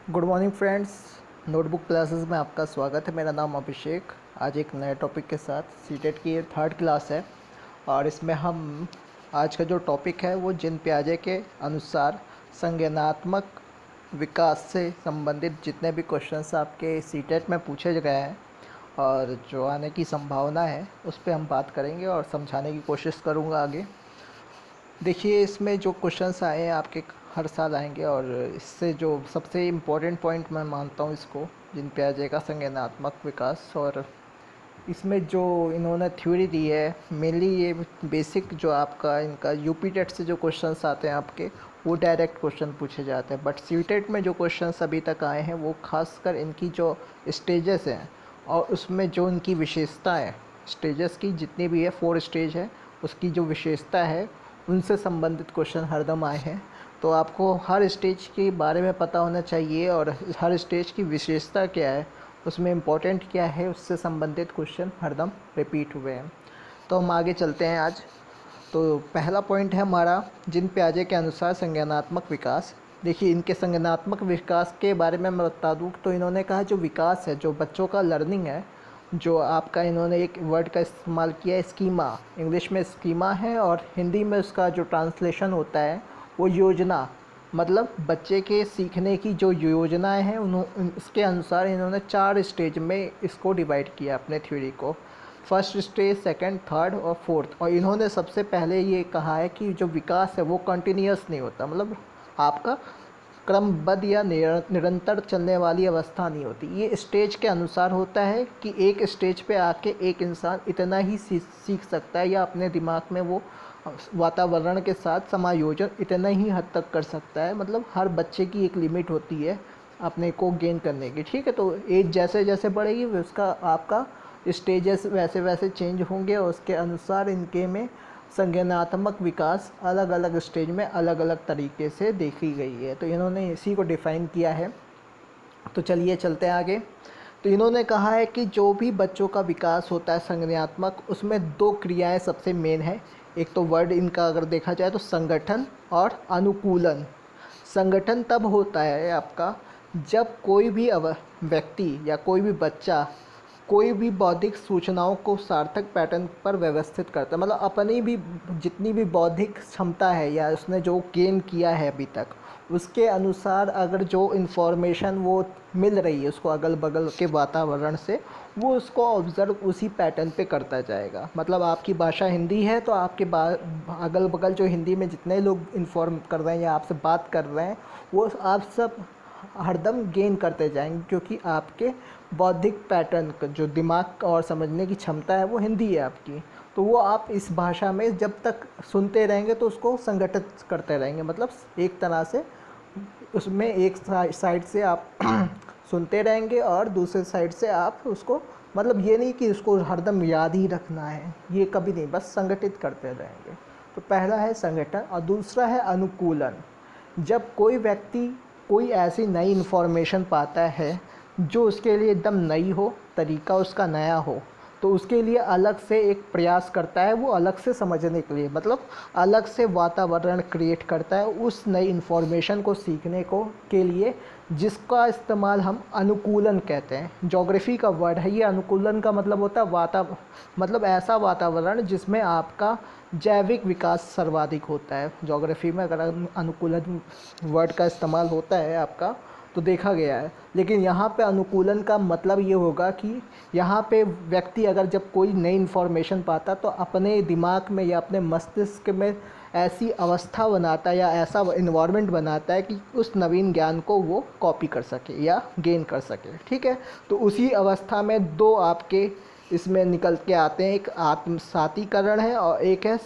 Good morning friends. Notebook classes में आपका स्वागत है। मेरा नाम अभिषेक। आज एक नए टॉपिक के साथ सीटेट की ये थर्ड क्लास है और इसमें हम आज का जो टॉपिक है वो जिन पियाजे के अनुसार संज्ञानात्मक विकास से संबंधित जितने भी क्वेश्चंस आपके सीटेट में पूछे गए हैं और जो आने की संभावना है उस पर हम बात करेंगे और समझाने की कोशिश करूँगा आगे। देखिए, इसमें जो क्वेश्चंस आए हैं आपके हर साल आएंगे और इससे जो सबसे इम्पोर्टेंट पॉइंट मैं मानता हूँ इसको जिन पियाजे का संज्ञानात्मक विकास, और इसमें जो इन्होंने थ्योरी दी है मेनली ये बेसिक जो आपका इनका यूपी टेट से जो क्वेश्चंस आते हैं आपके वो डायरेक्ट क्वेश्चन पूछे जाते हैं, बट सी टेट में जो क्वेश्चंस अभी तक आए हैं वो खासकर इनकी जो स्टेजेस हैं और उसमें जो इनकी विशेषता है, स्टेजेस की जितनी भी है 4 स्टेज है उसकी जो विशेषता है उनसे संबंधित क्वेश्चन हरदम आए हैं। तो आपको हर स्टेज के बारे में पता होना चाहिए और हर स्टेज की विशेषता क्या है, उसमें इम्पोर्टेंट क्या है, उससे संबंधित क्वेश्चन हरदम रिपीट हुए हैं। तो हम आगे चलते हैं आज। तो पहला पॉइंट है हमारा जिन पियाजे के अनुसार संज्ञानात्मक विकास। देखिए, इनके संज्ञानात्मक विकास के बारे में मैं बता दूँ तो इन्होंने कहा जो विकास है, जो बच्चों का लर्निंग है, जो आपका इन्होंने एक वर्ड का इस्तेमाल किया है स्कीमा, इंग्लिश में स्कीमा है और हिंदी में उसका जो ट्रांसलेशन होता है वो योजना, मतलब बच्चे के सीखने की जो योजनाएं हैं इसके अनुसार इन्होंने 4 स्टेज में इसको डिवाइड किया अपने थ्योरी को। फर्स्ट स्टेज, सेकंड, थर्ड और फोर्थ। और इन्होंने सबसे पहले ये कहा है कि जो विकास है वो कंटिन्यूस नहीं होता, मतलब आपका क्रमबद्ध या निरंतर चलने वाली अवस्था नहीं होती। ये स्टेज के अनुसार होता है कि एक स्टेज पे आके एक इंसान इतना ही सीख सकता है या अपने दिमाग में वो वातावरण के साथ समायोजन इतना ही हद तक कर सकता है। मतलब हर बच्चे की एक लिमिट होती है अपने को गेन करने की, ठीक है। तो एज जैसे जैसे बढ़ेगी उसका आपका स्टेजेस वैसे वैसे चेंज होंगे और उसके अनुसार इनके में संज्ञानात्मक विकास अलग अलग स्टेज में अलग अलग तरीके से देखी गई है। तो इन्होंने इसी को डिफ़ाइन किया है। तो चलिए चलते हैं आगे। तो इन्होंने कहा है कि जो भी बच्चों का विकास होता है संज्ञानात्मक, उसमें 2 क्रियाएं सबसे मेन है। एक तो वर्ड इनका अगर देखा जाए तो संगठन और अनुकूलन। संगठन तब होता है आपका जब कोई भी व्यक्ति या कोई भी बच्चा कोई भी बौद्धिक सूचनाओं को सार्थक पैटर्न पर व्यवस्थित करता है, मतलब अपनी भी जितनी भी बौद्धिक क्षमता है या उसने जो गेन किया है अभी तक उसके अनुसार अगर जो इन्फॉर्मेशन वो मिल रही है उसको अगल बगल के वातावरण से, वो उसको ऑब्ज़र्व उसी पैटर्न पे करता जाएगा। मतलब आपकी भाषा हिंदी है तो आपके अगल बगल जो हिंदी में जितने लोग इन्फॉर्म कर रहे हैं या आपसे बात कर रहे हैं वो आप सब हरदम गेन करते जाएंगे, क्योंकि आपके बौद्धिक पैटर्न का जो दिमाग और समझने की क्षमता है वो हिंदी है आपकी। तो वो आप इस भाषा में जब तक सुनते रहेंगे तो उसको संगठित करते रहेंगे। मतलब एक तरह से उसमें एक साइड से आप सुनते रहेंगे और दूसरे साइड से आप उसको, मतलब ये नहीं कि उसको हरदम याद ही रखना है, ये कभी नहीं, बस संगठित करते रहेंगे। तो पहला है संगठन और दूसरा है अनुकूलन। जब कोई व्यक्ति कोई ऐसी नई इन्फॉर्मेशन पाता है जो उसके लिए एकदम नई हो, तरीका उसका नया हो, तो उसके लिए अलग से एक प्रयास करता है वो अलग से समझने के लिए, मतलब अलग से वातावरण क्रिएट करता है उस नई इन्फॉर्मेशन को सीखने को के लिए, जिसका इस्तेमाल हम अनुकूलन कहते हैं। ज्योग्राफी का वर्ड है ये। अनुकूलन का मतलब होता है मतलब ऐसा वातावरण जिसमें आपका जैविक विकास सर्वाधिक होता है। ज्योग्राफी में अगर अनुकूलन वर्ड का इस्तेमाल होता है आपका तो देखा गया है। लेकिन यहाँ पे अनुकूलन का मतलब ये होगा कि यहाँ पे व्यक्ति अगर जब कोई नई इन्फॉर्मेशन पाता तो अपने दिमाग में या अपने मस्तिष्क में ऐसी अवस्था बनाता है या ऐसा इन्वायरमेंट बनाता है कि उस नवीन ज्ञान को वो कॉपी कर सके या गेन कर सके, ठीक है। तो उसी अवस्था में 2 आपके इसमें निकल के आते हैं, एक आत्मसातीकरण है और एक है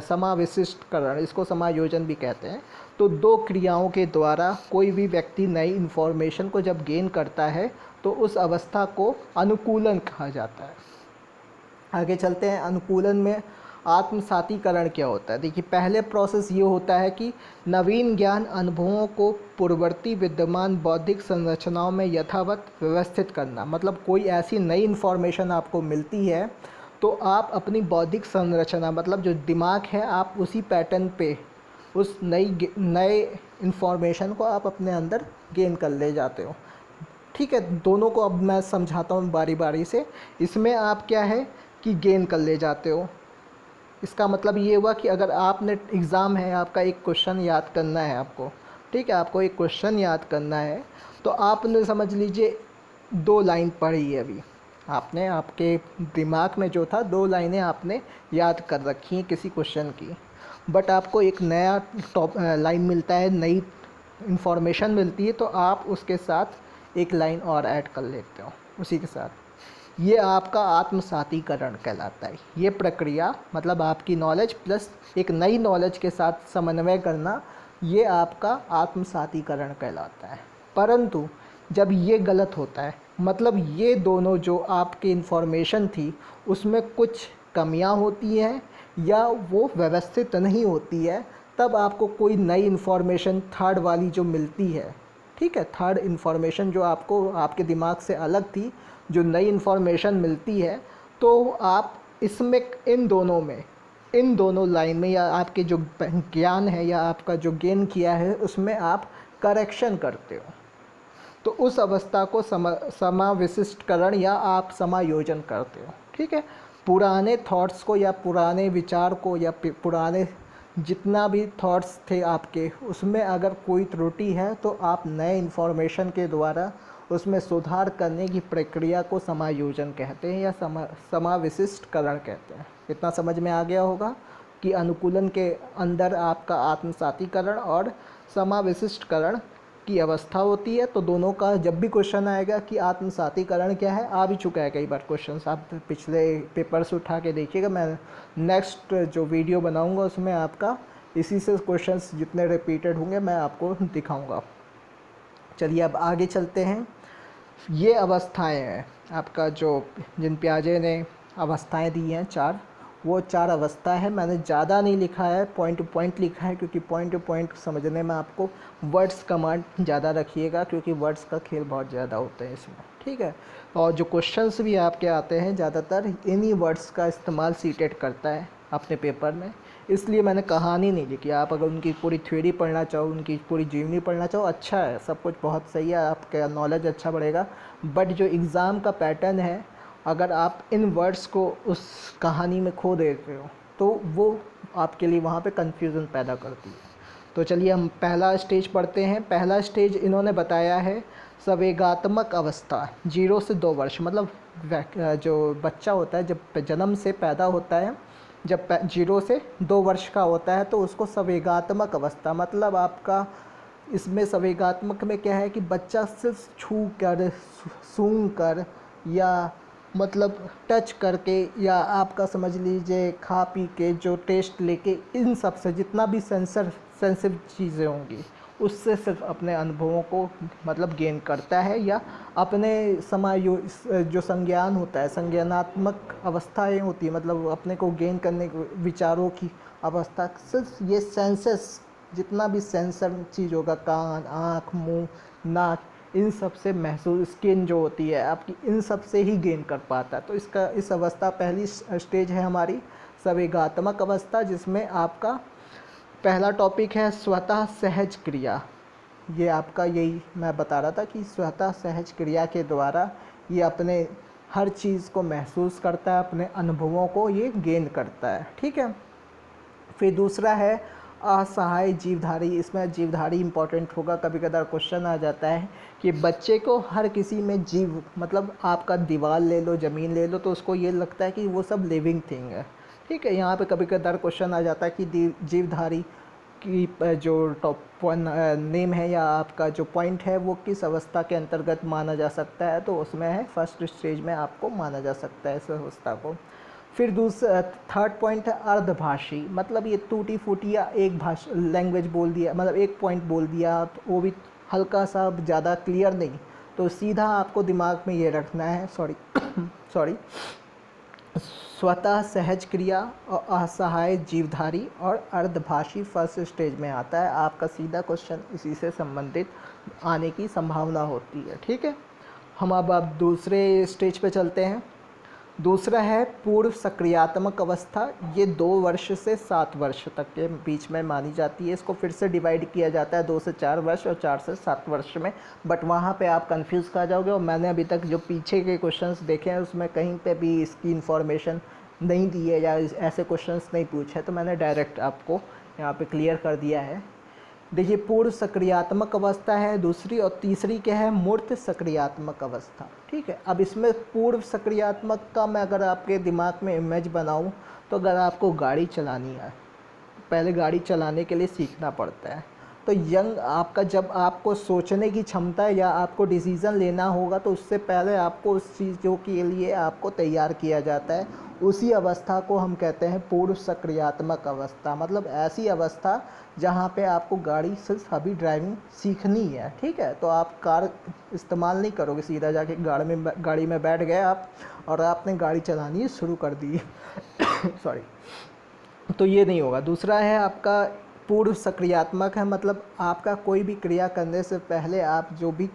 समाविशिष्टकरण, इसको समायोजन भी कहते हैं। तो 2 क्रियाओं के द्वारा कोई भी व्यक्ति नई इन्फॉर्मेशन को जब गेन करता है तो उस अवस्था को अनुकूलन कहा जाता है। आगे चलते हैं। अनुकूलन में आत्मसातीकरण क्या होता है। देखिए, पहले प्रोसेस ये होता है कि नवीन ज्ञान अनुभवों को पूर्ववर्ती विद्यमान बौद्धिक संरचनाओं में यथावत व्यवस्थित करना। मतलब कोई ऐसी नई इन्फॉर्मेशन आपको मिलती है तो आप अपनी बौद्धिक संरचना, मतलब जो दिमाग है, आप उसी पैटर्न पे उस नए इन्फॉर्मेशन को आप अपने अंदर गेन कर ले जाते हो। ठीक है, दोनों को अब मैं समझाता हूँ बारी बारी से। इसमें आप क्या है कि गेन कर ले जाते हो। इसका मतलब ये हुआ कि अगर आपने एग्ज़ाम है, आपका एक क्वेश्चन याद करना है आपको, ठीक है, आपको एक क्वेश्चन याद करना है, तो आपने समझ लीजिए 2 लाइन पढ़ी है अभी आपने, आपके दिमाग में जो था 2 लाइनें आपने याद कर रखी हैं किसी क्वेश्चन की। बट आपको एक नया लाइन मिलता है, नई इन्फॉर्मेशन मिलती है, तो आप उसके साथ एक लाइन और ऐड कर लेते हो उसी के साथ। ये आपका आत्मसातीकरण कहलाता है। ये प्रक्रिया मतलब आपकी नॉलेज प्लस एक नई नॉलेज के साथ समन्वय करना, ये आपका आत्मसातीकरण कहलाता है। परंतु जब ये गलत होता है, मतलब ये दोनों जो आपकी इन्फॉर्मेशन थी उसमें कुछ कमियां होती हैं या वो व्यवस्थित नहीं होती है, तब आपको कोई नई इन्फॉर्मेशन थर्ड वाली जो मिलती है, ठीक है, थर्ड इन्फॉर्मेशन जो आपको आपके दिमाग से अलग थी, जो नई इन्फॉर्मेशन मिलती है, तो आप इसमें इन दोनों लाइन में या आपके जो ज्ञान है या आपका जो गेन किया है उसमें आप करेक्शन करते हो। तो उस अवस्था को समाविशिष्टकरण या आप समायोजन करते हो। ठीक है, पुराने थॉट्स को या पुराने विचार को या पुराने जितना भी थॉट्स थे आपके, उसमें अगर कोई त्रुटि है तो आप नए इन्फॉर्मेशन के द्वारा उसमें सुधार करने की प्रक्रिया को समायोजन कहते हैं या समाविशिष्टकरण कहते हैं। इतना समझ में आ गया होगा कि अनुकूलन के अंदर आपका आत्मसातीकरण और समाविशिष्टकरण की अवस्था होती है। तो दोनों का जब भी क्वेश्चन आएगा कि आत्मसातीकरण क्या है, आ भी चुका है कई बार क्वेश्चन, आप पिछले पेपर से उठा के देखिएगा, मैं नेक्स्ट जो वीडियो बनाऊंगा उसमें आपका इसी से क्वेश्चंस जितने रिपीटेड होंगे मैं आपको दिखाऊंगा। चलिए अब आगे चलते हैं। ये अवस्थाएं हैं आपका, जो जिन पियाजे ने अवस्थाएं दी हैं 4, वो 4 अवस्था है। मैंने ज़्यादा नहीं लिखा है, पॉइंट टू पॉइंट लिखा है, क्योंकि पॉइंट टू पॉइंट समझने में आपको वर्ड्स कमांड ज़्यादा रखिएगा, क्योंकि वर्ड्स का खेल बहुत ज़्यादा होता है इसमें। ठीक है, और जो क्वेश्चंस भी आपके आते हैं ज़्यादातर इन्हीं वर्ड्स का इस्तेमाल सीटेट करता है अपने पेपर में। इसलिए मैंने कहानी नहीं लिखी। आप अगर उनकी पूरी थ्योरी पढ़ना चाहो, उनकी पूरी जीवनी पढ़ना चाहो, अच्छा है, सब कुछ बहुत सही है, आपका नॉलेज अच्छा बढ़ेगा। बट जो एग्ज़ाम का पैटर्न है, अगर आप इन वर्ड्स को उस कहानी में खो देते हो तो वो आपके लिए वहाँ पे कन्फ्यूज़न पैदा करती है। तो चलिए हम पहला स्टेज पढ़ते हैं। पहला स्टेज इन्होंने बताया है संवेगात्मक अवस्था, 0 से 2 वर्ष, मतलब जो बच्चा होता है जब जन्म से पैदा होता है, जब 0 से 2 वर्ष का होता है, तो उसको संवेगात्मक अवस्था, मतलब आपका इसमें संवेगात्मक में क्या है कि बच्चा सिर्फ छू कर, सूंघ कर या मतलब टच करके या आपका समझ लीजिए खा पी के जो टेस्ट लेके, इन सब से जितना भी सेंसिव चीज़ें होंगी उससे सिर्फ अपने अनुभवों को मतलब गेन करता है, या अपने जो संज्ञान होता है, संज्ञानात्मक अवस्थाएं होती है, मतलब अपने को गेन करने विचारों की अवस्था, सिर्फ ये सेंसेस जितना भी सेंसर चीज़ होगा, कान, आँख, मुंह, नाक, इन सब से महसूस, स्किन जो होती है आपकी, इन सब से ही गेन कर पाता है। तो इस अवस्था पहली स्टेज है हमारी संवेगात्मक अवस्था, जिसमें आपका पहला टॉपिक है स्वतः सहज क्रिया। ये आपका यही मैं बता रहा था कि स्वतः सहज क्रिया के द्वारा ये अपने हर चीज़ को महसूस करता है, अपने अनुभवों को ये गेन करता है। ठीक है, फिर दूसरा है असहाय जीवधारी। इसमें जीवधारी इंपॉर्टेंट होगा, कभी कभार क्वेश्चन आ जाता है कि बच्चे को हर किसी में जीव, मतलब आपका दीवार ले लो, ज़मीन ले लो, तो उसको ये लगता है कि वो सब लिविंग थिंग है। ठीक है, यहाँ पे कभी कभार क्वेश्चन आ जाता है कि जीवधारी की जो टॉप नेम है या आपका जो पॉइंट है वो किस अवस्था के अंतर्गत माना जा सकता है, तो उसमें है फर्स्ट स्टेज में आपको माना जा सकता है इस अवस्था को। फिर थर्ड पॉइंट है अर्धभाषी, मतलब ये टूटी फूटी या एक भाषा लैंग्वेज बोल दिया, मतलब एक पॉइंट बोल दिया, तो वो भी हल्का सा, ज़्यादा क्लियर नहीं, तो सीधा आपको दिमाग में ये रखना है, सॉरी स्वतः सहज क्रिया और असहाय जीवधारी और अर्धभाषी फर्स्ट स्टेज में आता है। आपका सीधा क्वेश्चन इसी से संबंधित आने की संभावना होती है। ठीक है, हम अब दूसरे स्टेज पे चलते हैं। दूसरा है पूर्व सक्रियात्मक अवस्था, ये 2 वर्ष से 7 वर्ष तक के बीच में मानी जाती है। इसको फिर से डिवाइड किया जाता है 2 से 4 वर्ष और 4 से 7 वर्ष में, बट वहाँ पे आप कंफ्यूज कर जाओगे। और मैंने अभी तक जो पीछे के क्वेश्चंस देखे हैं उसमें कहीं पे भी इसकी इन्फॉर्मेशन नहीं दी है या ऐसे क्वेश्चंस नहीं पूछे, तो मैंने डायरेक्ट आपको यहाँ पे क्लियर कर दिया है। देखिए, पूर्व सक्रियात्मक अवस्था है दूसरी, और तीसरी क्या है, मूर्त सक्रियात्मक अवस्था। ठीक है, अब इसमें पूर्व सक्रियात्मक का मैं अगर आपके दिमाग में इमेज बनाऊं, तो अगर आपको गाड़ी चलानी है, पहले गाड़ी चलाने के लिए सीखना पड़ता है। तो यंग आपका जब आपको सोचने की क्षमता या आपको डिसीज़न लेना होगा, तो उससे पहले आपको उस चीज़ों के लिए आपको तैयार किया जाता है। उसी अवस्था को हम कहते हैं पूर्व सक्रियात्मक अवस्था। मतलब ऐसी अवस्था जहाँ पे आपको गाड़ी सिर्फ अभी ड्राइविंग सीखनी है। ठीक है, तो आप कार इस्तेमाल नहीं करोगे, सीधा जाके गाड़ी में बैठ गए आप और आपने गाड़ी चलानी शुरू कर दी सॉरी, तो ये नहीं होगा। दूसरा है आपका पूर्व सक्रियात्मक है, मतलब आपका कोई भी क्रिया करने से पहले आप जो भी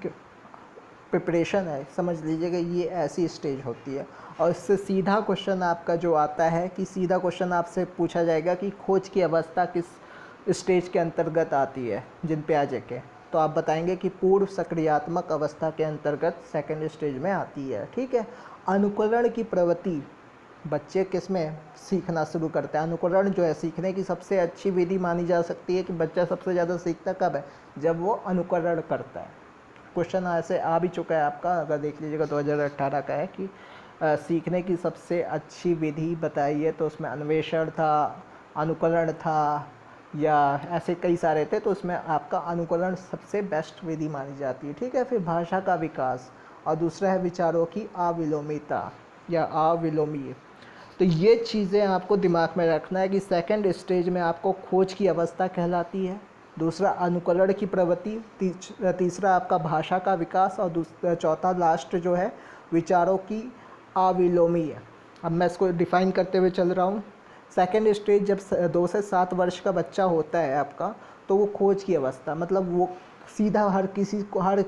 प्रिपरेशन है, समझ लीजिएगा ये ऐसी स्टेज होती है। और इससे सीधा क्वेश्चन आपका जो आता है कि सीधा क्वेश्चन आपसे पूछा जाएगा कि खोज की अवस्था किस स्टेज के अंतर्गत आती है जिन पियाजे के, तो आप बताएंगे कि पूर्व सक्रियात्मक अवस्था के अंतर्गत सेकंड स्टेज में आती है। ठीक है, अनुकरण की प्रवृत्ति बच्चे किसमें सीखना शुरू करते हैं। अनुकरण जो है सीखने की सबसे अच्छी विधि मानी जा सकती है कि बच्चा सबसे ज़्यादा सीखता कब है, जब वो अनुकरण करता है। क्वेश्चन ऐसे आ भी चुका है आपका, अगर देख लीजिएगा 2018 का है कि सीखने की सबसे अच्छी विधि बताइए, तो उसमें अन्वेषण था, अनुकरण था, या ऐसे कई सारे थे, तो उसमें आपका अनुकरण सबसे बेस्ट विधि मानी जाती है। ठीक है, फिर भाषा का विकास, और दूसरा है विचारों की अविलोमिता या अविलोमीय। तो ये चीज़ें आपको दिमाग में रखना है कि सेकंड स्टेज में आपको खोज की अवस्था कहलाती है, दूसरा अनुकरण की प्रवृत्ति, तीसरा आपका भाषा का विकास, और चौथा लास्ट जो है विचारों की अविलोमीय। अब मैं इसको डिफ़ाइन करते हुए चल रहा हूँ। सेकंड स्टेज जब 2 से 7 वर्ष का बच्चा होता है आपका, तो वो खोज की अवस्था, मतलब वो सीधा हर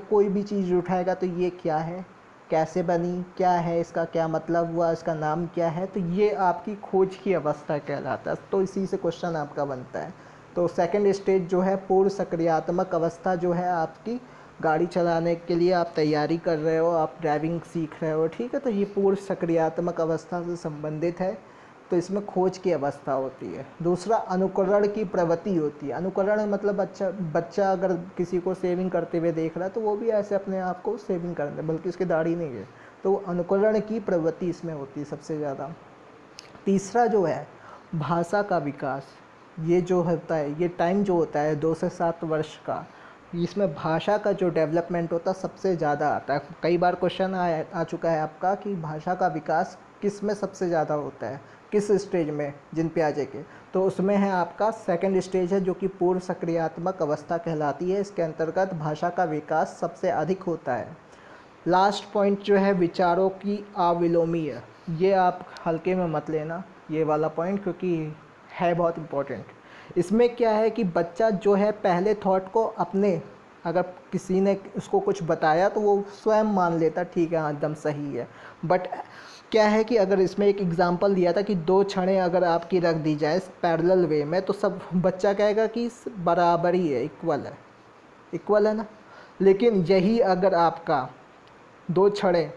कोई भी चीज़ उठाएगा, तो ये क्या है, कैसे बनी, क्या है इसका, क्या मतलब हुआ, इसका नाम क्या है, तो ये आपकी खोज की अवस्था कहलाता है। तो इसी से क्वेश्चन आपका बनता है। तो सेकंड स्टेज जो है पूर्व सक्रियात्मक अवस्था जो है आपकी, गाड़ी चलाने के लिए आप तैयारी कर रहे हो, आप ड्राइविंग सीख रहे हो। ठीक है, तो ये पूर्व सक्रियात्मक अवस्था से संबंधित है, तो इसमें खोज की अवस्था होती है। दूसरा अनुकरण की प्रवृत्ति होती है। अनुकरण मतलब बच्चा अगर किसी को सेविंग करते हुए देख रहा है, तो वो भी ऐसे अपने आप को सेविंग करना, बल्कि उसकी दाढ़ी नहीं है, तो अनुकरण की प्रवृत्ति इसमें होती है सबसे ज़्यादा। तीसरा जो है भाषा का विकास, ये जो होता है, ये टाइम जो होता है 2 से 7 वर्ष का, इसमें भाषा का जो डेवलपमेंट होता है सबसे ज़्यादा आता है। कई बार क्वेश्चन आ चुका है आपका कि भाषा का विकास किस में सबसे ज़्यादा होता है, किस स्टेज में, जिन पियाजे के, तो उसमें है आपका सेकंड स्टेज है जो कि पूर्व सक्रियात्मक अवस्था कहलाती है। इसके अंतर्गत भाषा का विकास सबसे अधिक होता है। लास्ट पॉइंट जो है विचारों की अविलोमीय, ये आप हल्के में मत लेना ये वाला पॉइंट, क्योंकि है बहुत इम्पोर्टेंट। इसमें क्या है कि बच्चा जो है पहले थॉट को अपने, अगर किसी ने उसको कुछ बताया तो वो स्वयं मान लेता, ठीक है हाँ एकदम सही है। बट क्या है कि अगर इसमें एक एग्जांपल दिया था कि 2 छड़ें अगर आपकी रख दी जाए पैरेलल वे में, तो सब बच्चा कहेगा कि बराबर ही है, इक्वल है ना। लेकिन यही अगर आपका 2 छड़ें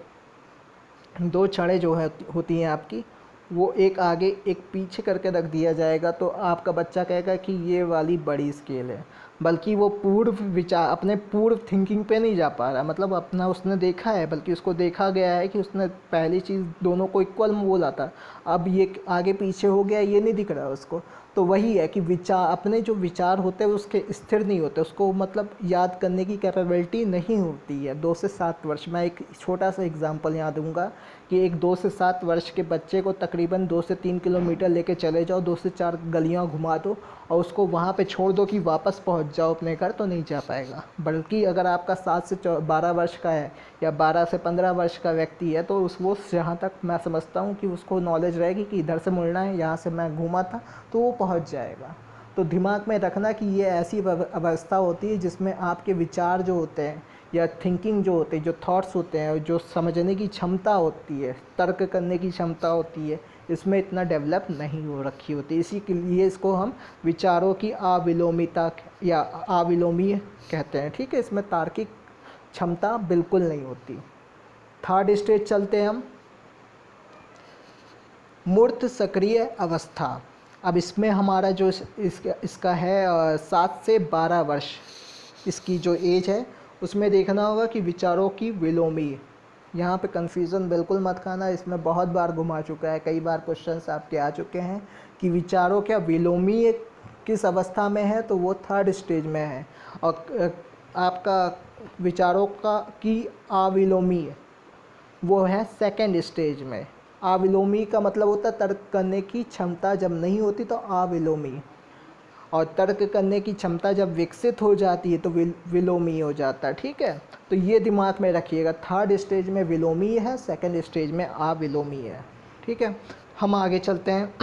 जो है होती हैं आपकी, वो एक आगे एक पीछे करके रख दिया जाएगा, तो आपका बच्चा कहेगा कि ये वाली बड़ी स्केल है। बल्कि वो अपने पूर्व थिंकिंग पे नहीं जा पा रहा, मतलब अपना उसने देखा है, बल्कि उसको देखा गया है कि उसने पहली चीज़ दोनों को इक्वल में बोला था, अब ये आगे पीछे हो गया, ये नहीं दिख रहा है उसको। तो वही है कि अपने जो विचार होते हैं उसके स्थिर नहीं होते, उसको मतलब याद करने की कैपेबिलिटी नहीं होती है 2 से 7 वर्ष। मैं एक छोटा सा एग्जांपल यहाँ दूंगा कि एक 2 से 7 वर्ष के बच्चे को तकरीबन 2 से 3 किलोमीटर लेके चले जाओ, 2 से 4 गलियाँ घुमा दो और उसको वहाँ पे छोड़ दो कि वापस पहुँच जाओ अपने घर, तो नहीं जा पाएगा। बल्कि अगर आपका 7 से 12 वर्ष का है या 12 से 15 वर्ष का व्यक्ति है, तो वो जहाँ तक मैं समझता हूँ कि उसको नॉलेज रहेगी कि इधर से मुड़ना है, यहाँ से मैं घूमा था, तो वो पहुँच जाएगा। तो दिमाग में रखना कि ये ऐसी अवस्था होती है जिसमें आपके विचार जो होते हैं या थिंकिंग जो होते हैं, जो थॉट्स होते हैं, जो समझने की क्षमता होती है, तर्क करने की क्षमता होती है, इसमें इतना डेवलप नहीं हो रखी होती। इसी के लिए इसको हम विचारों की अविलोमिता या अविलोमी कहते हैं। ठीक है, इसमें तार्किक क्षमता बिल्कुल नहीं होती। थर्ड स्टेज चलते हैं हम, मूर्त सक्रिय अवस्था। अब इसमें हमारा जो इसका है 7 से 12 वर्ष इसकी जो एज है, उसमें देखना होगा कि विचारों की विलोमी। यहाँ पे कन्फ्यूज़न बिल्कुल मत खाना, इसमें बहुत बार घुमा चुका है, कई बार क्वेश्चंस आपके आ चुके हैं कि विचारों क्या विलोमी किस अवस्था में है, तो वो थर्ड स्टेज में है। और आपका विचारों का की अविलोमी वो है सेकंड स्टेज में। अविलोमी का मतलब होता है तर्क करने की क्षमता जब नहीं होती तो अविलोमी, और तर्क करने की क्षमता जब विकसित हो जाती है तो विलोमी हो जाता है। ठीक है, तो ये दिमाग में रखिएगा, थर्ड स्टेज में विलोमी है, सेकंड स्टेज में अविलोमी है। ठीक है, हम आगे चलते हैं।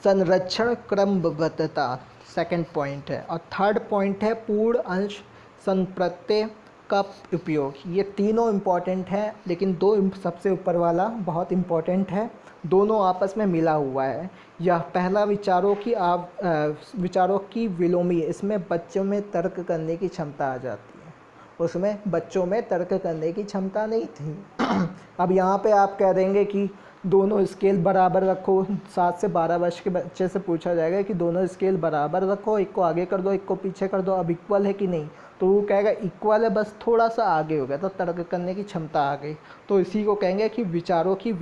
संरक्षण क्रमबद्धता सेकंड पॉइंट है, और थर्ड पॉइंट है पूर्ण अंश संप्रत्यय का उपयोग। ये तीनों इम्पॉर्टेंट हैं, लेकिन दो सबसे ऊपर वाला बहुत इम्पॉर्टेंट है, दोनों आपस में मिला हुआ है। यह पहला विचारों की विलोमी, इसमें बच्चों में तर्क करने की क्षमता आ जाती है, उसमें बच्चों में तर्क करने की क्षमता नहीं थी। अब यहाँ पे आप कह देंगे कि दोनों स्केल बराबर रखो, 7 से 12 वर्ष के बच्चे से पूछा जाएगा कि दोनों स्केल बराबर रखो, एक को आगे कर दो एक को पीछे कर दो, अब इक्वल है कि नहीं, तो वो कहेगा इक्वल है, बस थोड़ा सा आगे हो गया तो तर्क करने की क्षमता आ गई। तो इसी को कहेंगे कि विचारों की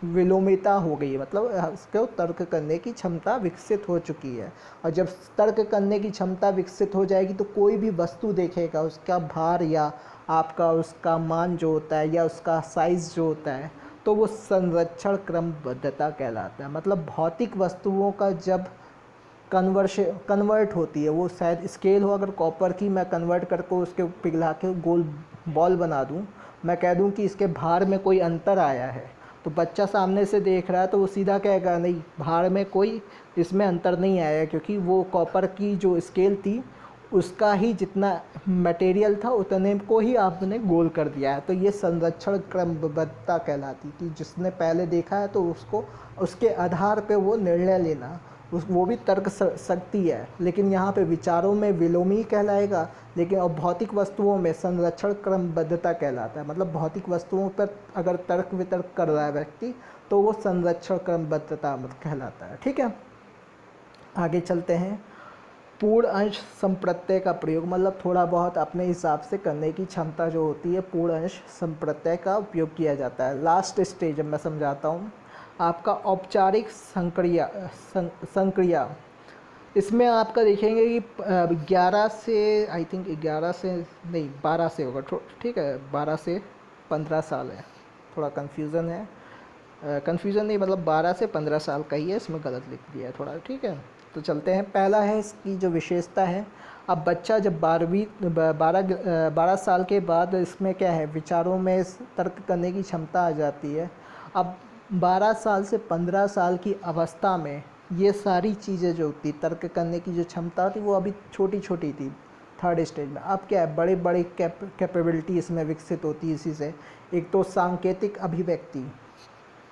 विलोमिता हो गई है, मतलब उसको तर्क करने की क्षमता विकसित हो चुकी है। और जब तर्क करने की क्षमता विकसित हो जाएगी तो कोई भी वस्तु देखेगा, उसका भार या आपका उसका मान जो होता है या उसका साइज़ जो होता है, तो वो संरक्षण क्रमबद्धता कहलाता है। मतलब भौतिक वस्तुओं का जब कन्वर्ट होती है, वो शायद स्केल हो अगर कॉपर की, मैं कन्वर्ट करके उसके पिघला के गोल बॉल बना दूं, मैं कह दूं कि इसके भार में कोई अंतर आया है, तो बच्चा सामने से देख रहा है तो वो सीधा कहेगा नहीं, भार में कोई इसमें अंतर नहीं आया, क्योंकि वो कॉपर की जो स्केल थी उसका ही जितना मटेरियल था उतने को ही आपने गोल कर दिया है। तो ये संरक्षण क्रमबद्धता कहलाती कि जिसने पहले देखा है तो उसको उसके आधार पे वो निर्णय लेना, वो भी तर्क शक्ति है, लेकिन यहाँ पे विचारों में विलोमी कहलाएगा, लेकिन और भौतिक वस्तुओं में संरक्षण क्रमबद्धता कहलाता है। मतलब भौतिक वस्तुओं पर अगर तर्क वितर्क कर रहा है व्यक्ति तो वो संरक्षण क्रमबद्धता कहलाता है। ठीक है, आगे चलते हैं। पूर्ण अंश संप्रत्यय का प्रयोग, मतलब थोड़ा बहुत अपने हिसाब से करने की क्षमता जो होती है, पूर्ण अंश संप्रत्यय का उपयोग किया जाता है। लास्ट स्टेज मैं समझाता हूँ, आपका औपचारिक संक्रिया। इसमें आपका देखेंगे कि 11 से आई थिंक 11 से नहीं 12 से होगा, ठीक है, 12 से 15 साल है, थोड़ा कन्फ्यूज़न है, कन्फ्यूज़न नहीं मतलब 12 से 15 साल का ही है, इसमें गलत लिख दिया है थोड़ा। ठीक है, तो चलते हैं। पहला है इसकी जो विशेषता है, अब बच्चा जब 12 साल के बाद इसमें क्या है, विचारों में तर्क करने की क्षमता आ जाती है। अब 12 साल से 15 साल की अवस्था में ये सारी चीज़ें जो थी, तर्क करने की जो क्षमता थी, वो अभी छोटी छोटी थी थर्ड स्टेज में। अब क्या है, बड़े बड़े कैपेबिलिटी इसमें विकसित होती है इसी से। एक तो सांकेतिक अभिव्यक्ति,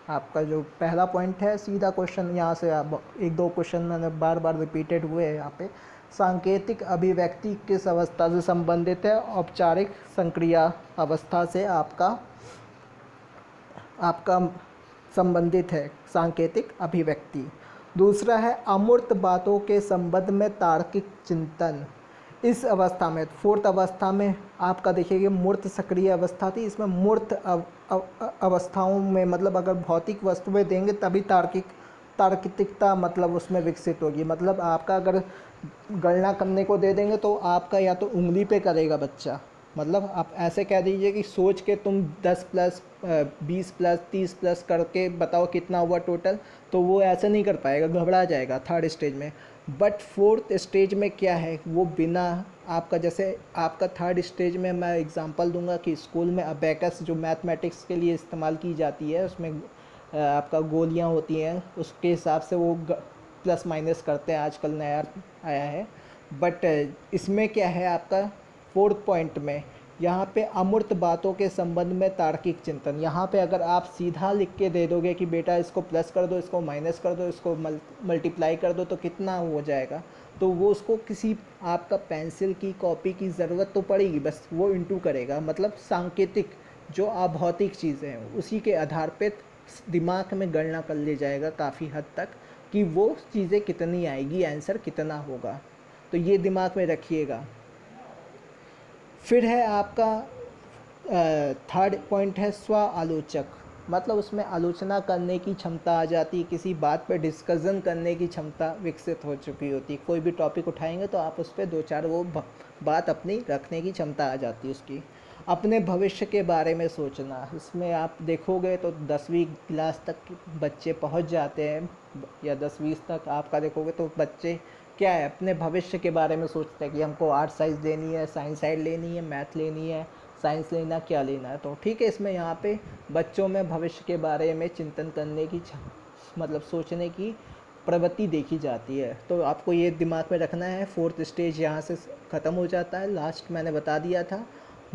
आपका जो पहला पॉइंट है, सीधा क्वेश्चन यहाँ से एक दो क्वेश्चन मैंने बार बार रिपीटेड हुए हैं यहाँ पे। सांकेतिक अभिव्यक्ति किस अवस्था से संबंधित है? औपचारिक संक्रिया अवस्था से आपका संबंधित है सांकेतिक अभिव्यक्ति। दूसरा है अमूर्त बातों के संबंध में तार्किक चिंतन। इस अवस्था में फोर्थ अवस्था में आपका देखिए मूर्त सक्रिय अवस्था थी, इसमें मूर्त अवस्थाओं में मतलब अगर भौतिक वस्तुएं देंगे तभी तार्किकता मतलब उसमें विकसित होगी। मतलब आपका अगर गणना करने को दे देंगे तो आपका या तो उंगली पे करेगा बच्चा, मतलब आप ऐसे कह दीजिए कि सोच के तुम 10 प्लस 20 प्लस 30 प्लस करके बताओ कितना हुआ टोटल, तो वो ऐसे नहीं कर पाएगा, घबरा जाएगा थर्ड स्टेज में। बट फोर्थ स्टेज में क्या है, वो बिना आपका, जैसे आपका थर्ड स्टेज में मैं एग्जांपल दूंगा कि स्कूल में अबेकस जो मैथमेटिक्स के लिए इस्तेमाल की जाती है, उसमें आपका गोलियां होती हैं, उसके हिसाब से वो प्लस माइनस करते हैं, आजकल नया आया है। बट इसमें क्या है, आपका फोर्थ पॉइंट में यहाँ पे अमूर्त बातों के संबंध में तार्किक चिंतन। यहाँ पे अगर आप सीधा लिख के दे दोगे कि बेटा इसको प्लस कर दो, इसको माइनस कर दो, इसको मल्टीप्लाई कर दो तो कितना हो जाएगा, तो वो उसको किसी आपका पेंसिल की कॉपी की ज़रूरत तो पड़ेगी, बस वो इंटू करेगा। मतलब सांकेतिक जो अभौतिक चीज़ें हैं उसी के आधार पे दिमाग में गणना कर ले जाएगा काफ़ी हद तक कि वो चीज़ें कितनी आएगी, आंसर कितना होगा। तो ये दिमाग में रखिएगा। फिर है आपका थर्ड पॉइंट है स्व आलोचक। मतलब उसमें आलोचना करने की क्षमता आ जाती है, किसी बात पर डिस्कशन करने की क्षमता विकसित हो चुकी होती है। कोई भी टॉपिक उठाएंगे तो आप उस पर दो चार वो बात अपनी रखने की क्षमता आ जाती है उसकी। अपने भविष्य के बारे में सोचना, इसमें आप देखोगे तो 10वीं क्लास तक बच्चे पहुंच जाते हैं, या 10वीं तक आपका देखोगे तो बच्चे क्या है, अपने भविष्य के बारे में सोचते हैं कि हमको आर्ट साइंस लेनी है, साइंस साइड लेनी है, मैथ लेनी है, साइंस लेना, क्या लेना है। तो ठीक है, इसमें यहाँ पे बच्चों में भविष्य के बारे में चिंतन करने की मतलब सोचने की प्रवृत्ति देखी जाती है। तो आपको ये दिमाग में रखना है। फोर्थ स्टेज यहाँ से ख़त्म हो जाता है, लास्ट मैंने बता दिया था।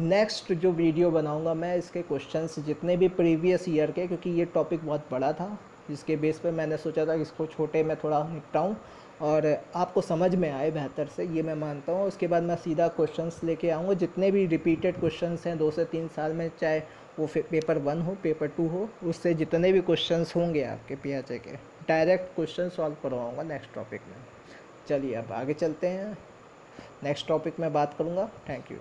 नेक्स्ट जो वीडियो बनाऊंगा मैं, इसके क्वेश्चंस जितने भी प्रीवियस ईयर के, क्योंकि ये टॉपिक बहुत बड़ा था, जिसके बेस पे मैंने सोचा था कि इसको छोटे में थोड़ा निपटाऊं और आपको समझ में आए बेहतर से, ये मैं मानता हूँ। उसके बाद मैं सीधा क्वेश्चंस लेके आऊँगा, जितने भी रिपीटेड क्वेश्चंस हैं 2 से 3 साल में, चाहे वो पेपर 1 हो, पेपर 2 हो, उससे जितने भी क्वेश्चंस होंगे आपके पीएचए के, डायरेक्ट क्वेश्चन सॉल्व करवाऊँगा नेक्स्ट टॉपिक में। चलिए अब आगे चलते हैं, नेक्स्ट टॉपिक में बात करूँगा। Thank you.